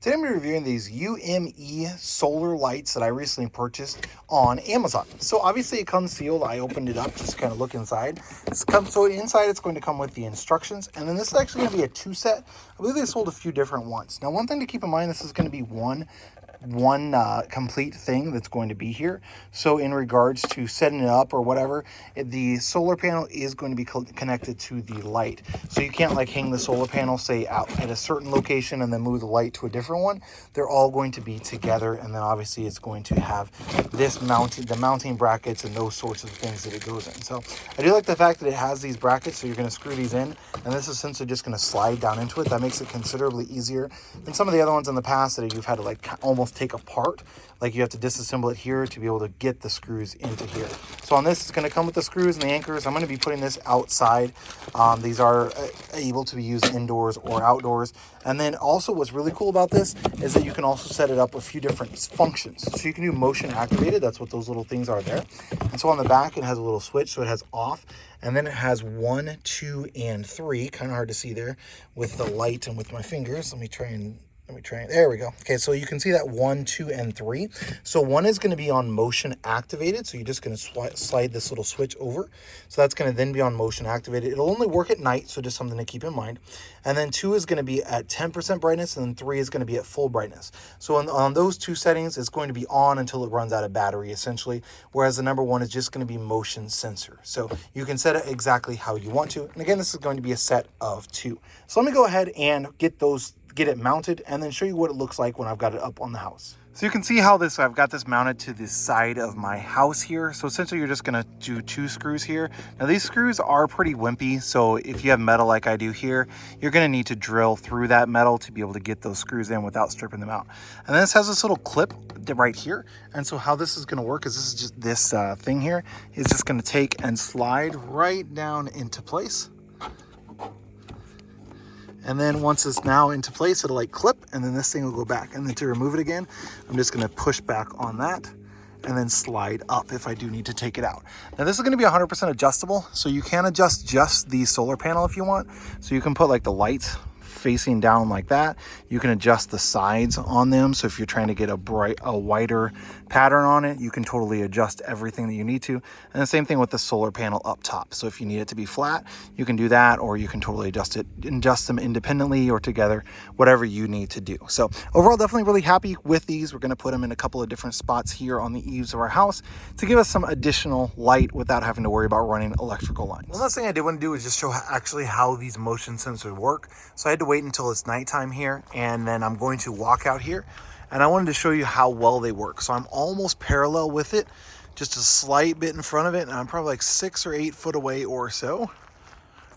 Today I'm going to be reviewing these UME solar lights that I recently purchased on Amazon. So obviously it comes sealed. I opened it up just to kind of look inside. So inside it's going to come with the instructions, and then this is actually going to be a two set. I believe they sold a few different ones. Now, one thing to keep in mind, this is going to be one complete thing that's going to be here. So in regards to setting it up or whatever, the solar panel is going to be connected to the light. So you can't like hang the solar panel, say, out at a certain location and then move the light to a different one. They're all going to be together, and then obviously it's going to have this the mounting brackets and those sorts of things that it goes in. So I do like the fact that it has these brackets, so you're going to screw these in, and this is essentially just going to slide down into it. That makes it considerably easier than some of the other ones in the past that you've had to like almost take apart. Like you have to disassemble it here to be able to get the screws into here. So on this, it's going to come with the screws and the anchors. I'm going to be putting this outside. These are able to be used indoors or outdoors. And then also what's really cool about this is that you can also set it up a few different functions. So you can do motion activated. That's what those little things are there. And so on the back, it has a little switch. So it has off, and then it has 1, 2, and 3. Kind of hard to see there with the light and with my fingers. Let me try and there we go. Okay, so you can see that 1, 2, and 3. So 1 is going to be on motion activated. So you're just going to slide this little switch over. So that's going to then be on motion activated. It'll only work at night, so just something to keep in mind. And then 2 is going to be at 10% brightness, and then 3 is going to be at full brightness. So on those two settings, it's going to be on until it runs out of battery, essentially. Whereas the number 1 is just going to be motion sensor. So you can set it exactly how you want to. And again, this is going to be a set of 2. So let me go ahead and get it mounted and then show you what it looks like when I've got it up on the house. So you can see how I've got this mounted to the side of my house here. So essentially you're just gonna do 2 screws here. Now these screws are pretty wimpy. So if you have metal like I do here, you're gonna need to drill through that metal to be able to get those screws in without stripping them out. And then this has this little clip right here. And so how this is gonna work is this thing here is just gonna take and slide right down into place. And then once it's now into place, it'll like clip, and then this thing will go back. And then to remove it again, I'm just gonna push back on that and then slide up if I do need to take it out. Now this is gonna be 100% adjustable, so you can adjust just the solar panel if you want. So you can put like the lights facing down like that. You can adjust the sides on them. So if you're trying to get a wider pattern on it, you can totally adjust everything that you need to. And the same thing with the solar panel up top. So if you need it to be flat, you can do that, or you can totally adjust them independently or together, whatever you need to do. So overall, definitely really happy with these. We're going to put them in a couple of different spots here on the eaves of our house to give us some additional light without having to worry about running electrical lines. One last thing I did want to do is just show actually how these motion sensors work. So I had to wait until it's nighttime here, and then I'm going to walk out here, and I wanted to show you how well they work. So I'm almost parallel with it, just a slight bit in front of it, and I'm probably like 6 or 8 foot away or so,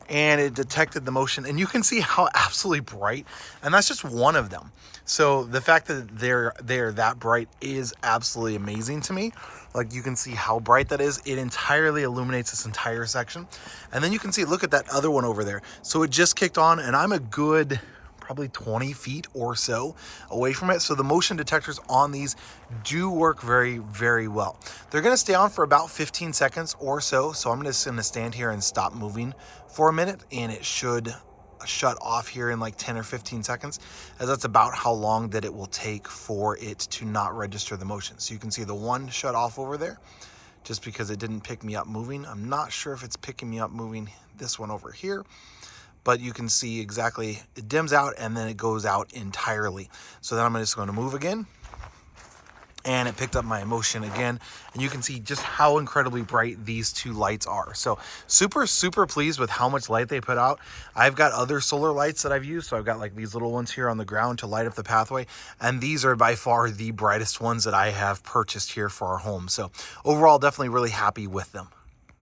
and it detected the motion, and you can see how absolutely bright, and that's just one of them. So the fact that they're that bright is absolutely amazing to me. Like, you can see how bright that is. It entirely illuminates this entire section. And then you can see, look at that other one over there. So it just kicked on, and I'm a good probably 20 feet or so away from it. So the motion detectors on these do work very, very well. They're gonna stay on for about 15 seconds or so. So I'm just gonna stand here and stop moving for a minute, and it should shut off here in like 10 or 15 seconds, as that's about how long that it will take for it to not register the motion. So you can see the one shut off over there just because it didn't pick me up moving. I'm not sure if it's picking me up moving this one over here, but you can see exactly it dims out and then it goes out entirely. So then I'm just going to move again, and it picked up my motion again, and you can see just how incredibly bright these 2 lights are. So super, super pleased with how much light they put out. I've got other solar lights that I've used. So I've got like these little ones here on the ground to light up the pathway, and these are by far the brightest ones that I have purchased here for our home. So overall, definitely really happy with them.